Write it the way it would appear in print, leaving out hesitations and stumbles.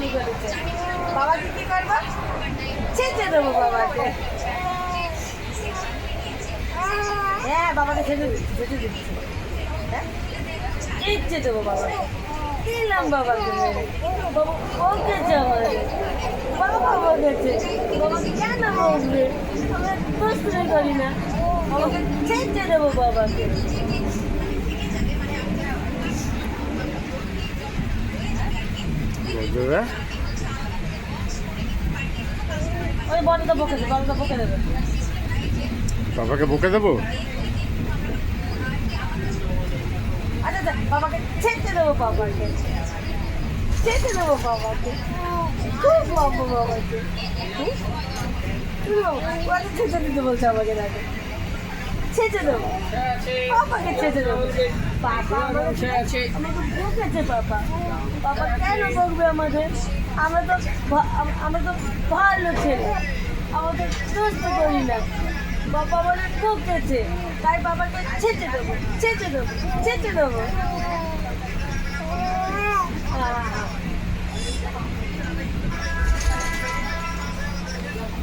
দুষ্টুমি করেছে। বাবাকে কি করবো? ছেঁচে দেবো বাবাকে। হ্যাঁ, বাবাকে ছেঁচে দিচ্ছি। হ্যাঁ, ইচ্ছে দেবো বাবাকে। দিলাম বাবাকে মেরে। বাবা বকেছে আমাদের। বাবা বকেছে। বাবাকে কেন বকবে? আমরা দুষ্টুমি করি না। বাবাকে ছেঁচে দেবো বাবাকে। ওই বড়টা বকে দেবে, বড়টা বকে দেবে। বাবাকে বকে দেবো? আচ্ছা আচ্ছা, বাবাকে ছেঁচে দেবো বাবাকে। ছেঁচে দেবো বাবাকে। খুব বাবু বাবাকে। ওকে ছেঁচে দিতে বলছে আমাকে দেখো। ছেঁচে দেবো বাবাকে, ছেঁচে দেবো। বাবা আমাকে বকেছে বাবা। বাবা কেন বকবে আমাদের? আমরা তো ভালো ছেলে, আমাদের দুষ্ট করি না। বাবা আমাদের বকেছে, তাই বাবাকে ছেঁচে দেবো, ছেঁচে দেবো, ছেঁচে দেবো।